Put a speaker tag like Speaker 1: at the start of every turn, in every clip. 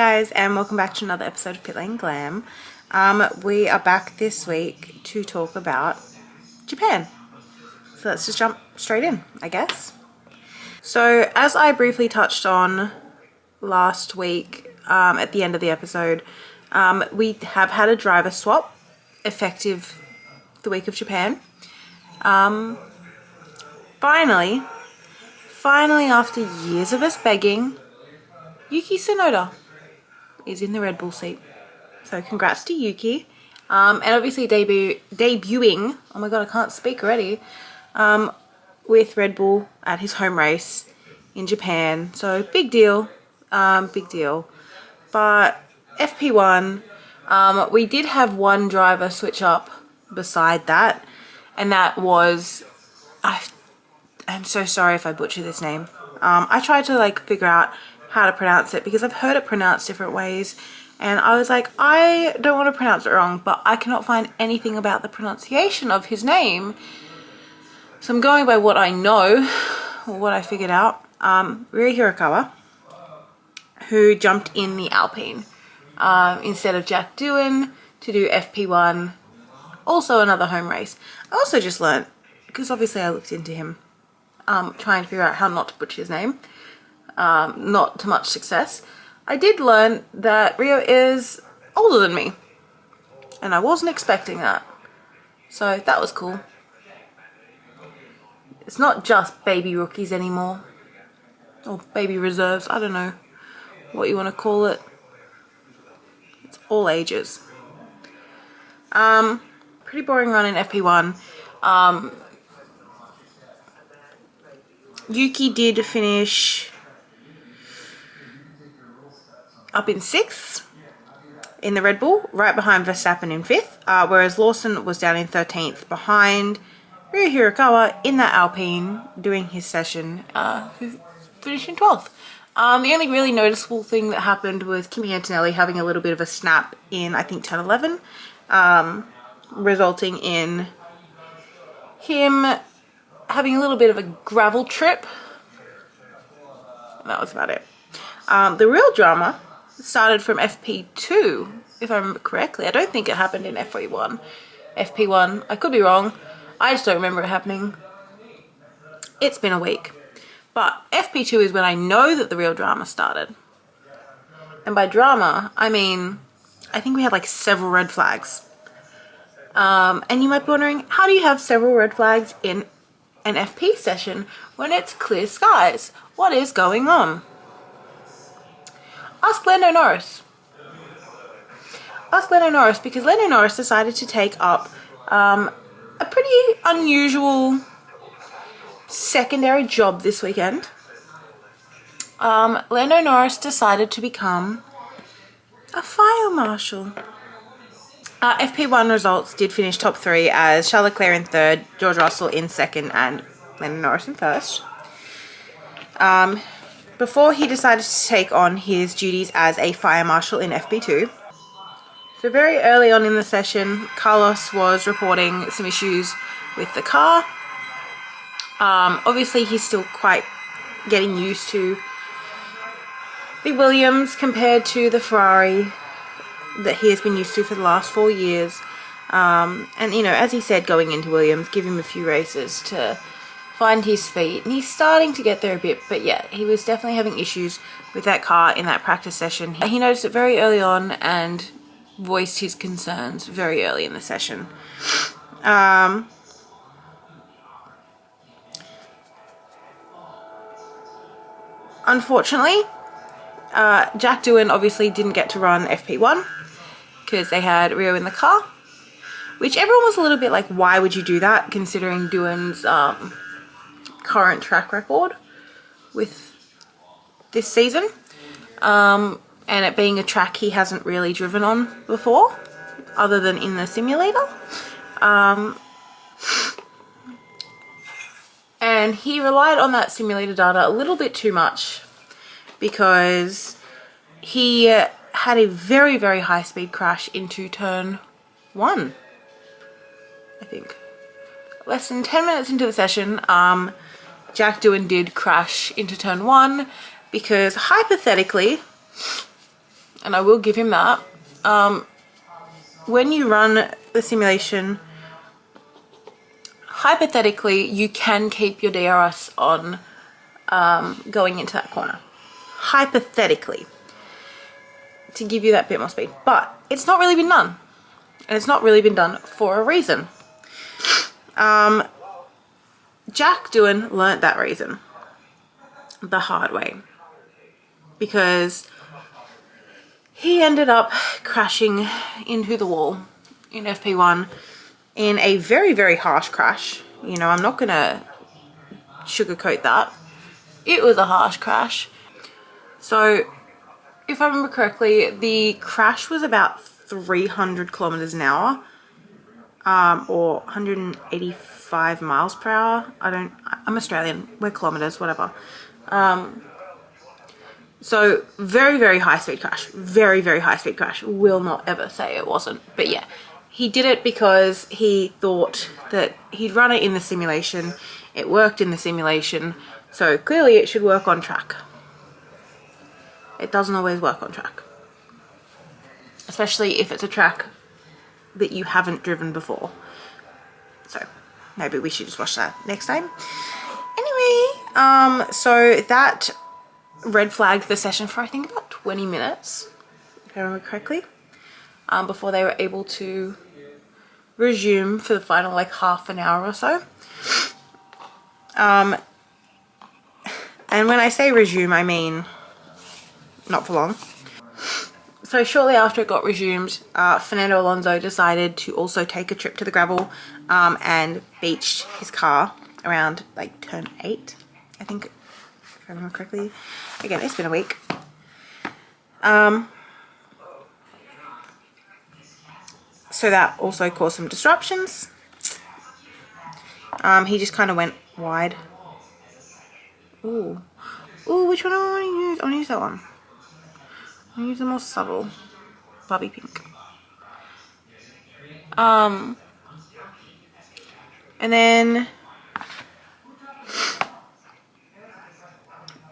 Speaker 1: guys, and welcome back to another episode of Pit Lane Glam. We are back this week to talk about Japan. So let's just jump straight in, I guess. So as I briefly touched on last week at the end of the episode, we have had a driver swap effective the week of Japan. Finally after years of us begging, Yuki Tsunoda is in the Red Bull seat. So congrats to Yuki. And obviously debuting, oh my god, I can't speak already, with Red Bull at his home race in Japan. So big deal, big deal. But FP1, we did have one driver switch up beside that, and that was, I'm so sorry if I butcher this name. I tried to figure out how to pronounce it because I've heard it pronounced different ways, and I was like, I don't want to pronounce it wrong, but I cannot find anything about the pronunciation of his name. So I'm going by what I know, or what I figured out. Ryo Hirakawa, who jumped in the Alpine instead of Jack Doohan to do FP1, also another home race. I also just learned, because obviously I looked into him, trying to figure out how not to butcher his name. Not to much success. I did learn that Ryo is older than me, and I wasn't expecting that. So that was cool. It's not just baby rookies anymore, or baby reserves, I don't know what you want to call it. It's all ages. Pretty boring run in FP1. Yuki did finish up in 6th in the Red Bull, right behind Verstappen in 5th, whereas Lawson was down in 13th behind Ryo Hirakawa in that Alpine doing his session, who finished in 12th. The only really noticeable thing that happened was Kimi Antonelli having a little bit of a snap in, I think, 10-11, resulting in him having a little bit of a gravel trip. And that was about it. The real drama started from FP2, if I remember correctly. I don't think it happened in FP1. FP1, I could be wrong. I just don't remember it happening. It's been a week. But FP2 is when I know that the real drama started. And by drama, I mean, I think we had several red flags. And you might be wondering, how do you have several red flags in an FP session when it's clear skies? What is going on? Ask Lando Norris. Ask Lando Norris, because Lando Norris decided to take up a pretty unusual secondary job this weekend. Lando Norris decided to become a fire marshal. FP1 results did finish top 3 as Charles Leclerc in 3rd, George Russell in 2nd, and Lando Norris in 1st. Before he decided to take on his duties as a fire marshal in FP2. So very early on in the session, Carlos was reporting some issues with the car. Obviously he's still quite getting used to the Williams compared to the Ferrari that he has been used to for the last 4 years. And as he said going into Williams, give him a few races to find his feet, and he's starting to get there a bit, but yeah, he was definitely having issues with that car in that practice session. He noticed it very early on and voiced his concerns very early in the session. Unfortunately, Jack Doohan obviously didn't get to run FP1 because they had Ryo in the car, which everyone was a little bit like, why would you do that, considering Doohan's current track record with this season, and it being a track he hasn't really driven on before other than in the simulator, and he relied on that simulator data a little bit too much because he had a very, very high speed crash into turn 1, I think. Less than 10 minutes into the session, Jack Doohan did crash into turn 1 because hypothetically and I will give him that. When you run the simulation, hypothetically, you can keep your DRS on going into that corner. Hypothetically, to give you that bit more speed. But it's not really been done. And it's not really been done for a reason. Jack Doohan learnt that reason the hard way. Because he ended up crashing into the wall in FP1 in a very, very harsh crash. You know, I'm not going to sugarcoat that. It was a harsh crash. So, if I remember correctly, the crash was about 300 kilometers an hour, or 185 miles per hour. I'm Australian, we're kilometers, whatever. So very, very high speed crash, very, very high speed crash. Will not ever say it wasn't, but yeah, he did it because he thought that he'd run it in the simulation. It worked in the simulation, so clearly it should work on track. It doesn't always work on track. Especially if it's a track that you haven't driven before. So maybe we should just watch that next time. Anyway, so that red flagged the session for I think about 20 minutes, if I remember correctly, before they were able to resume for the final like half an hour or so. And when I say resume, I mean not for long. So shortly after it got resumed, Fernando Alonso decided to also take a trip to the gravel and beached his car around like turn 8, I think, if I remember correctly. Again, it's been a week. So that also caused some disruptions. He just kind of went wide. Ooh, which one do I want to use? I want to use that one. I'm gonna use the more subtle Barbie pink. And then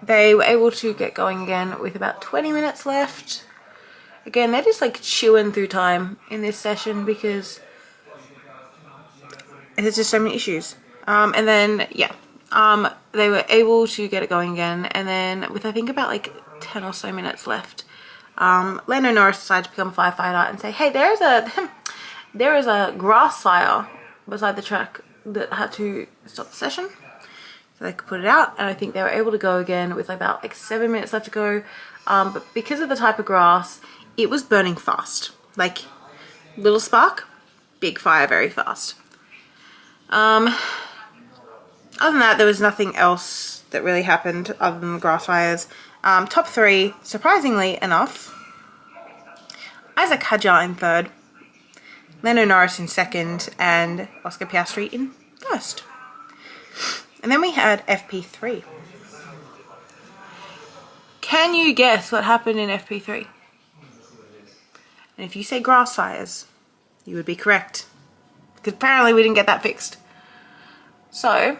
Speaker 1: they were able to get going again with about 20 minutes left. Again, they're just like chewing through time in this session because there's just so many issues. And then, yeah, they were able to get it going again. And then with I think about like 10 or so minutes left, Lando Norris decided to become a firefighter and say, hey, there is a grass fire beside the track that had to stop the session. So they could put it out, and I think they were able to go again with about like 7 minutes left to go. But because of the type of grass, it was burning fast. Like, little spark, big fire very fast. Other than that, there was nothing else that really happened other than the grass fires. Top 3, surprisingly enough, Isaac Hadjar in 3rd, Lando Norris in 2nd, and Oscar Piastri in 1st. And then we had FP3. Can you guess what happened in FP3? And if you say grass fires, you would be correct. Because apparently we didn't get that fixed. So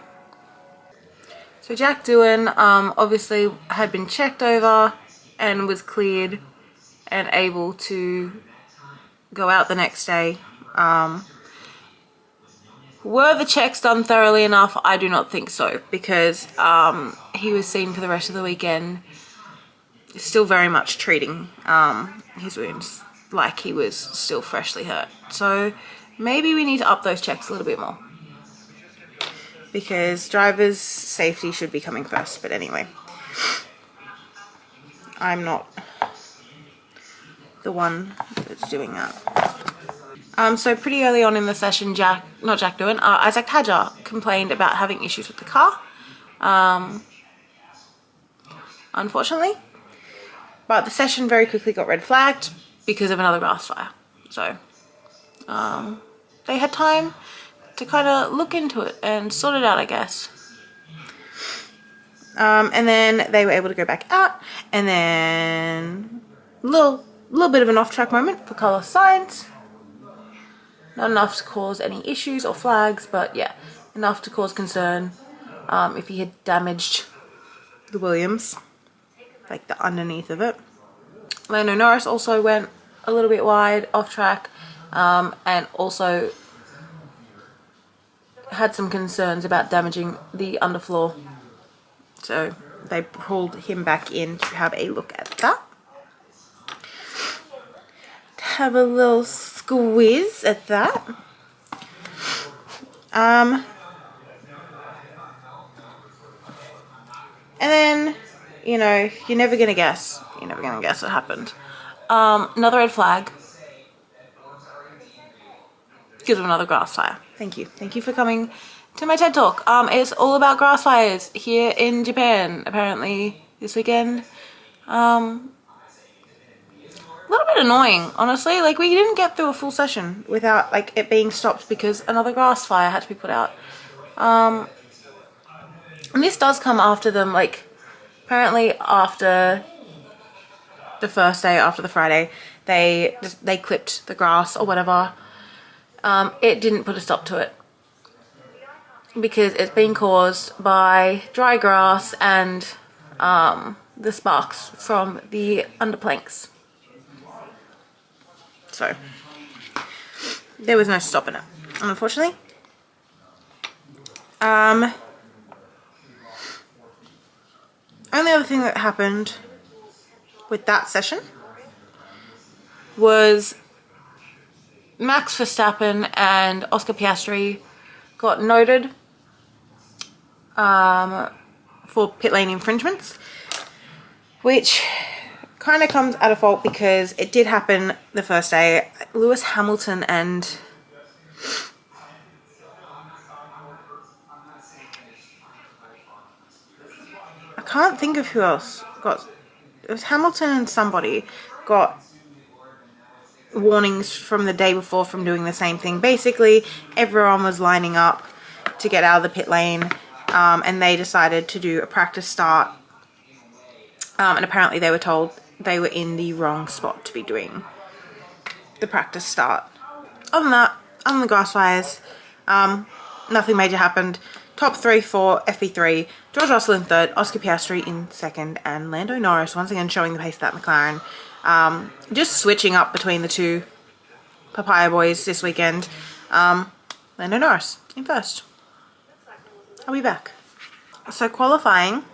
Speaker 1: Jack Doohan obviously had been checked over and was cleared and able to go out the next day. Were the checks done thoroughly enough? I do not think so, because he was seen for the rest of the weekend still very much treating his wounds like he was still freshly hurt. So maybe we need to up those checks a little bit more, because drivers' safety should be coming first. But anyway, I'm not the one that's doing that. So pretty early on in the session, Isaac Hadjar complained about having issues with the car, unfortunately. But the session very quickly got red flagged because of another grass fire. So they had time to kind of look into it and sort it out, I guess. And then they were able to go back out, and then little bit of an off-track moment for Carlos Sainz. Not enough to cause any issues or flags, but yeah, enough to cause concern if he had damaged the Williams, like the underneath of it. Lando Norris also went a little bit wide off track, and also had some concerns about damaging the underfloor. So they pulled him back in to have a look at that. To have a little squeeze at that. And then, you know, you're never gonna guess. You're never gonna guess what happened. Another red flag. Because of another grass fire. Thank you. Thank you for coming to my TED Talk. It's all about grass fires here in Japan, apparently, this weekend. A little bit annoying, honestly. Like, we didn't get through a full session without, like, it being stopped because another grass fire had to be put out. And this does come after them, like, apparently after the first day, after the Friday, they clipped the grass or whatever. It didn't put a stop to it because it's been caused by dry grass and the sparks from the underplanks. So there was no stopping it, unfortunately. Only other thing that happened with that session was Max Verstappen and Oscar Piastri got noted for pit lane infringements, which kind of comes out of fault because it did happen the first day. Lewis Hamilton and I can't think of who else got, it was Hamilton and somebody got warnings from the day before from doing the same thing. Basically, everyone was lining up to get out of the pit lane, and they decided to do a practice start, and apparently they were told they were in the wrong spot to be doing the practice start. Other than that, other than the grass fires, nothing major happened. Top 3 for FP3, George Russell in 3rd, Oscar Piastri in 2nd, and Lando Norris once again showing the pace of that McLaren. Just switching up between the two papaya boys this weekend. Lando Norris in 1st. I'll be back. So qualifying,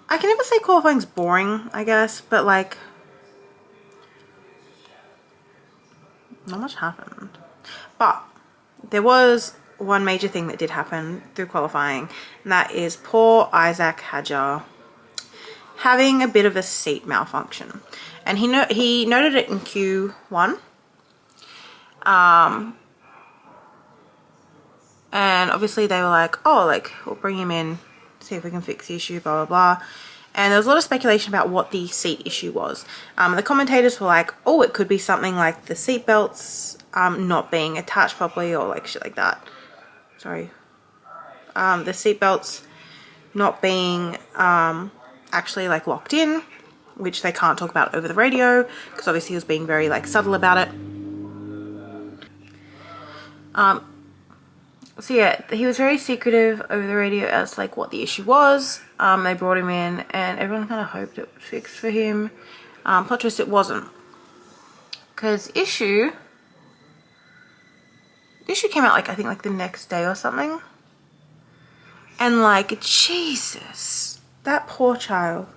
Speaker 1: I can never say qualifying's boring, I guess, but like, not much happened. But there was one major thing that did happen through qualifying, and that is poor Isaac Hadjar having a bit of a seat malfunction. And he noted it in Q1. And obviously they were like, oh, like, we'll bring him in, see if we can fix the issue, blah, blah, blah. And there was a lot of speculation about what the seat issue was. The commentators were like, oh, it could be something like the seat belts not being attached properly or like shit like that. Sorry. The seat belts not being actually like locked in, which they can't talk about over the radio because obviously he was being very like subtle about it. So yeah, he was very secretive over the radio as like what the issue was. They brought him in and everyone kind of hoped it would fix for him. Plot twist, it wasn't. Because the issue came out like, I think like the next day or something. And like, Jesus, that poor child.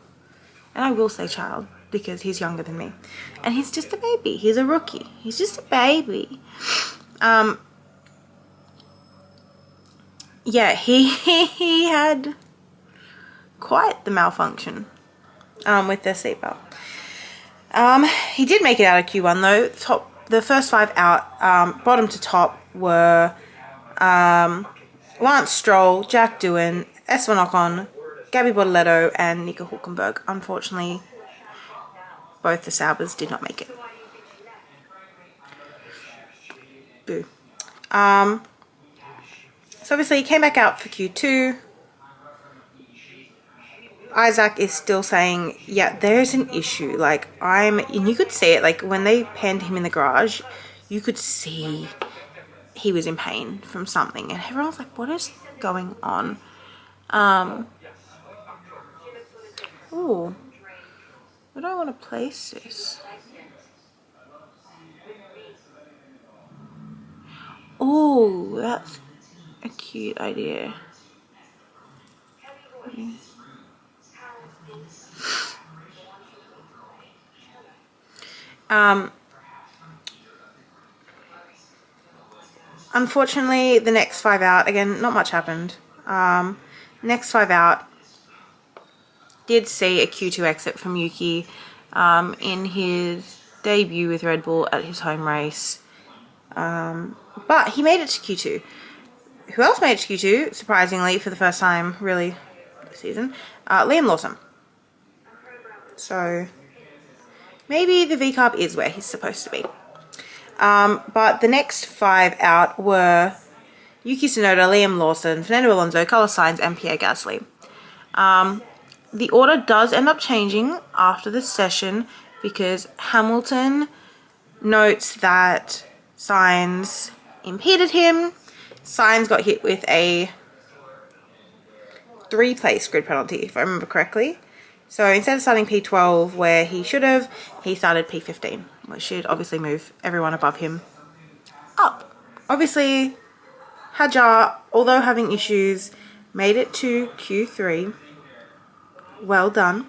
Speaker 1: And I will say child because he's younger than me. And he's just a baby. He's a rookie. He's just a baby. Yeah, he had quite the malfunction with their seatbelt. He did make it out of Q1 though. The first 5 out, bottom to top, were Lance Stroll, Jack Doohan, Esteban Ocon, Gabby Bortoleto, and Nico Hülkenberg. Unfortunately, both the Saubers did not make it. Boo. So obviously he came back out for Q2. Isaac is still saying, yeah, there's an issue. Like, and you could see it, like, when they panned him in the garage, you could see he was in pain from something. And everyone was like, what is going on? Ooh. Where do I want to place this? Oh, that's a cute idea. Unfortunately, the next 5 out, again, not much happened. Next 5 out did see a Q2 exit from Yuki in his debut with Red Bull at his home race. But he made it to Q2. Who else made it to Q2, surprisingly, for the first time, really, this season? Liam Lawson. So, maybe the V-Carb is where he's supposed to be. But the next 5 out were Yuki Tsunoda, Liam Lawson, Fernando Alonso, Carlos Sainz, and Pierre Gasly. The order does end up changing after the session because Hamilton notes that Sainz impeded him. Sainz got hit with a 3-place grid penalty, if I remember correctly. So instead of starting P12 where he should have, he started P15, which should obviously move everyone above him up. Obviously, Hadjar, although having issues, made it to Q3. Well done.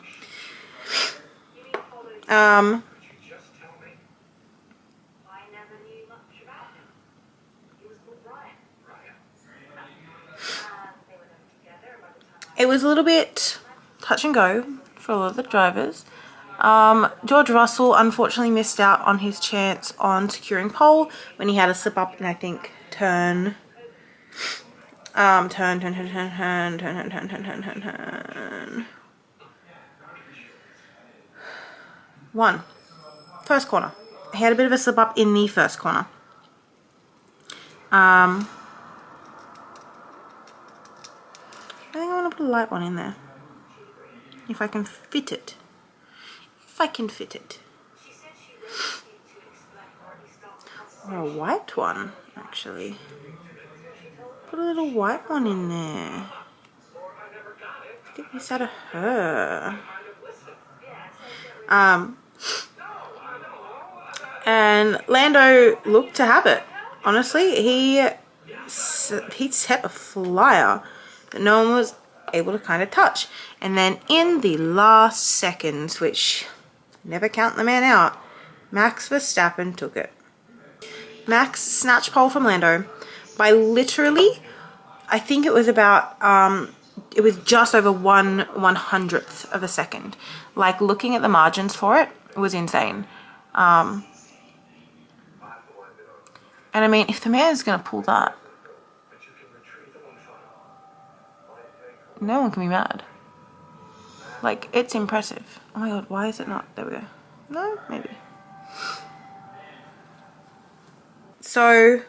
Speaker 1: It was a little bit touch and go for a lot of the drivers. George Russell unfortunately missed out on his chance on securing pole when he had a slip up in, I think, turn 1. First corner. He had a bit of a slip up in the first corner. I think I want to put a light one in there. If I can fit it. If I can fit it. Or a white one, actually. Put a little white one in there. Get this out of her. And Lando looked to have it. Honestly, he set a flyer that no one was able to kind of touch. And then in the last seconds, which never count the man out, Max Verstappen took it. Max snatched pole from Lando by literally, I think it was about, it was just over 1/100th of a second. Like, looking at the margins for it was insane. And I mean, if the man is going to pull that, no one can be mad. Like, it's impressive. Oh my god, why is it not? There we go. No, maybe. So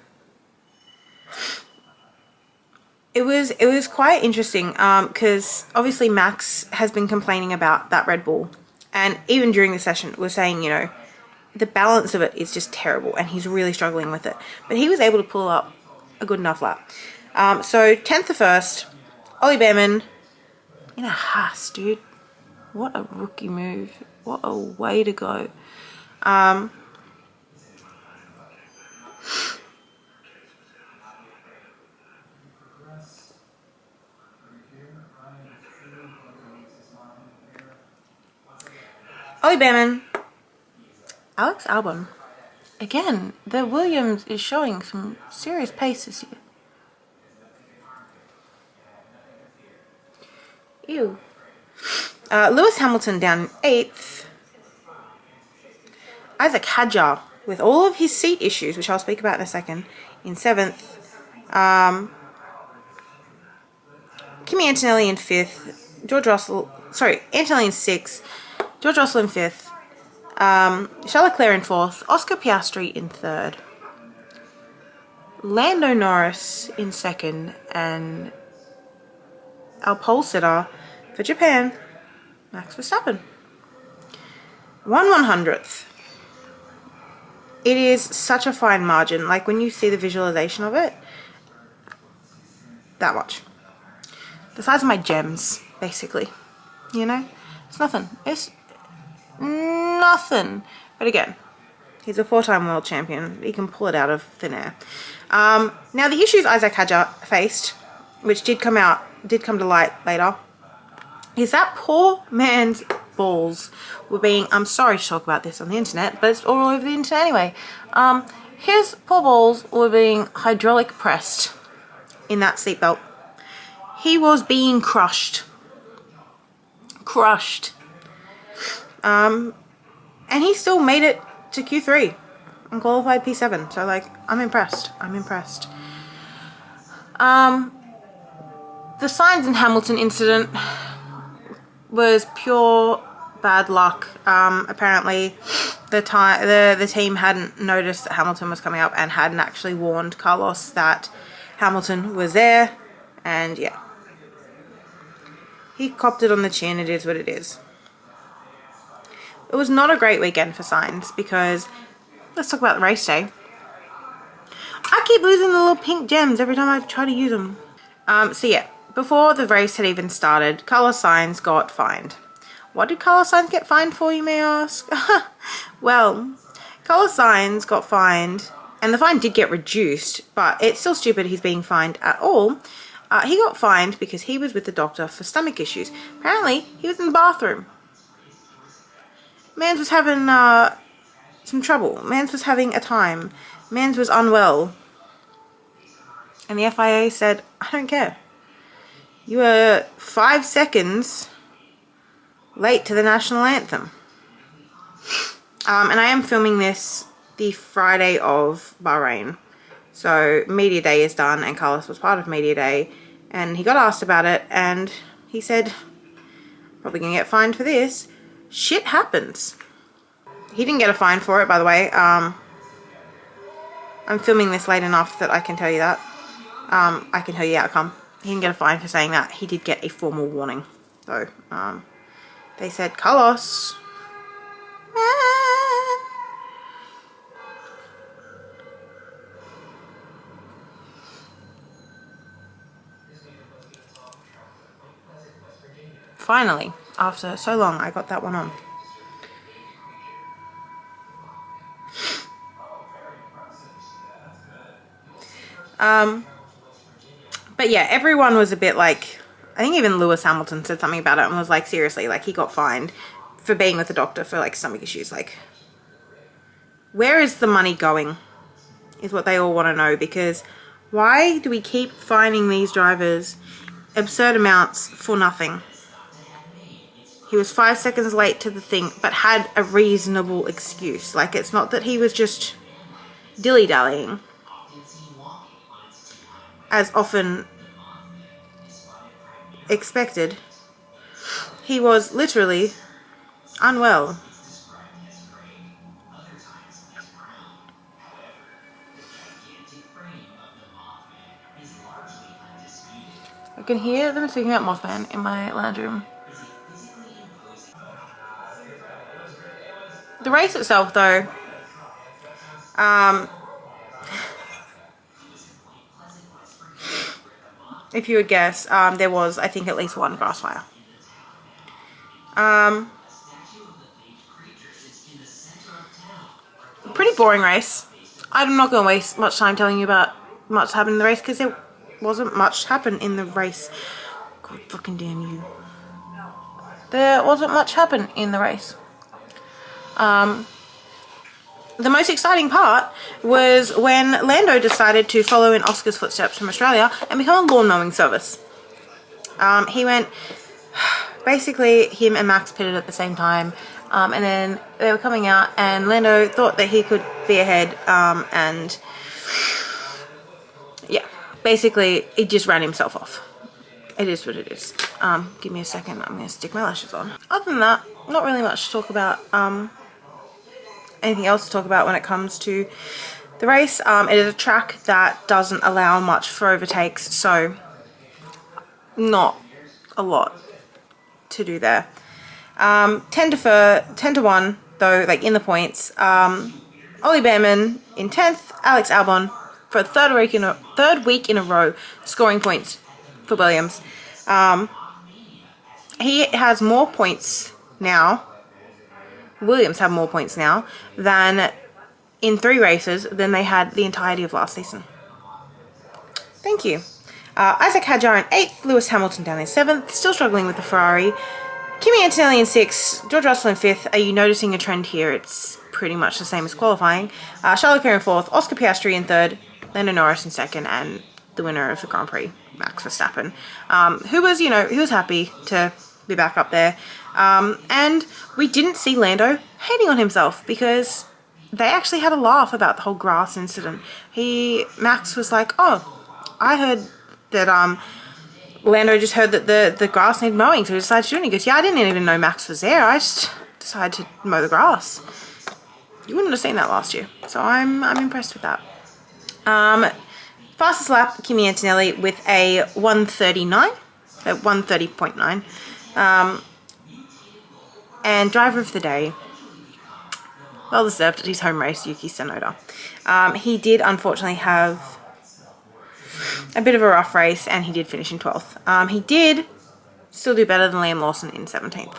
Speaker 1: it was quite interesting because obviously Max has been complaining about that Red Bull, and even during the session was saying, you know, the balance of it is just terrible and he's really struggling with it. But he was able to pull up a good enough lap. So 10th to 1st, Ollie Behrman in a Haas, dude. What a rookie move. What a way to go. Ollie Behrman, Alex Albon. Again, the Williams is showing some serious pace this year. Ew. Lewis Hamilton down 8th. Isaac Hadjar, with all of his seat issues, which I'll speak about in a second, in 7th. Kimi Antonelli in 5th. Antonelli in 6th. George Russell in 5th. Charles Leclerc in 4th. Oscar Piastri in 3rd. Lando Norris in 2nd. And our pole sitter for Japan, Max Verstappen. 1/100th. It is such a fine margin. Like, when you see the visualization of it, that much. The size of my gems, basically. You know? It's nothing. It's Nothing. But again, he's a 4-time world champion. He can pull it out of thin air. Now the issues Isaac Hadjar faced, which did come to light later, is that poor man's balls were being, I'm sorry to talk about this on the internet, but it's all over the internet anyway. His poor balls were being hydraulic pressed in that seatbelt. He was being crushed. And he still made it to Q3 and qualified P7. So like, I'm impressed. The Sainz and Hamilton incident was pure bad luck. Apparently the team hadn't noticed that Hamilton was coming up and hadn't actually warned Carlos that Hamilton was there, and yeah, he copped it on the chin. It is what it is. It was not a great weekend for Sainz because, let's talk about the race day. I keep losing the little pink gems every time I try to use them. So yeah, before the race had even started, Carlos Sainz got fined. What did Carlos Sainz get fined for, you may ask? Well, Carlos Sainz got fined, and the fine did get reduced, but it's still stupid he's being fined at all. He got fined because he was with the doctor for stomach issues. Apparently, he was in the bathroom. Mans was having some trouble. Mans was having a time. Mans was unwell. And the FIA said, I don't care. You were 5 seconds late to the national anthem. And I am filming this the Friday of Bahrain. So media day is done, and Carlos was part of media day, and he got asked about it, and he said, probably gonna get fined for this. Shit happens. He didn't get a fine for it, by the way. I'm filming this late enough that I can tell you that. I can tell you the outcome. He didn't get a fine for saying that. He did get a formal warning, though. They said, Carlos. Finally, after so long, I got that one on. But yeah, everyone was a bit like, I think even Lewis Hamilton said something about it and was like, seriously, like, he got fined for being with the doctor for like stomach issues. Like, where is the money going is what they all want to know, because why do we keep fining these drivers absurd amounts for nothing? He was 5 seconds late to the thing, but had a reasonable excuse. Like, it's not that he was just dilly-dallying, as often expected. He was literally unwell. I can hear them speaking about Mothman in my lounge room. The race itself, though, if you would guess, there was, I think, at least one grass fire. Pretty boring race. I'm not going to waste much time telling you about much happened in the race, because there wasn't much happen in the race. God fucking damn you. There wasn't much happen in the race. The most exciting part was when Lando decided to follow in Oscar's footsteps from Australia and become a lawn mowing service. He went, basically him and Max pitted at the same time, and then they were coming out and Lando thought that he could be ahead, and yeah, basically he just ran himself off. It is what it is. Give me a second, I'm going to stick my lashes on. Other than that, not really much to talk about. Anything else to talk about when it comes to the race. It is a track that doesn't allow much for overtakes, so not a lot to do there. 10 to 1 though, like in the points. Ollie Behrman in 10th, Alex Albon for a third week in a row scoring points for Williams. He has more points now Williams have more points now than in 3 races than they had the entirety of last season. Thank you. Isaac Hadjar in 8th, Lewis Hamilton down in 7th, still struggling with the Ferrari. Kimi Antonelli in 6th, George Russell in 5th. Are you noticing a trend here? It's pretty much the same as qualifying. Charles Leclerc in 4th, Oscar Piastri in 3rd, Lando Norris in 2nd, and the winner of the Grand Prix, Max Verstappen, who was, he was happy to be back up there. And we didn't see Lando hating on himself because they actually had a laugh about the whole grass incident. Max was like, oh, I heard that Lando just heard that the grass needed mowing, so he decided to do it. And he goes, yeah, I didn't even know Max was there. I just decided to mow the grass. You wouldn't have seen that last year, so I'm impressed with that. Fastest lap, Kimi Antonelli with a 130.9. And driver of the day, well deserved at his home race, Yuki Tsunoda. He did unfortunately have a bit of a rough race, and he did finish in 12th. He did still do better than Liam Lawson in 17th.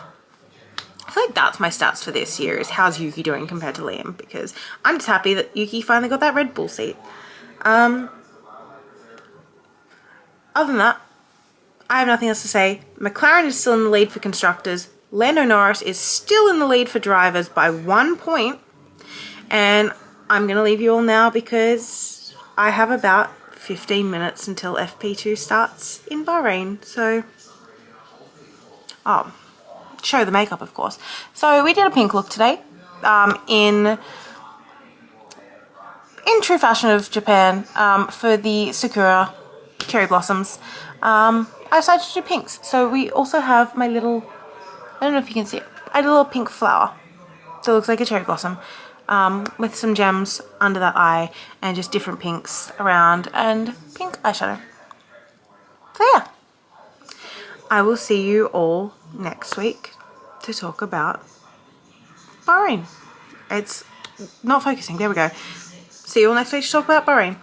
Speaker 1: I feel like that's my stats for this year, is how's Yuki doing compared to Liam, because I'm just happy that Yuki finally got that Red Bull seat. Other than that, I have nothing else to say. McLaren is still in the lead for constructors. Lando Norris is still in the lead for drivers by 1 point. And I'm going to leave you all now because I have about 15 minutes until FP2 starts in Bahrain. So, show the makeup, of course. So we did a pink look today, in true fashion of Japan, for the Sakura cherry blossoms. I decided to do pinks. So we also have my little, I don't know if you can see it, a little pink flower that looks like a cherry blossom, with some gems under that eye and just different pinks around and pink eyeshadow. So yeah, I will see you all next week to talk about Bahrain. It's not focusing. There we go. See you all next week to talk about Bahrain.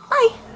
Speaker 1: Bye.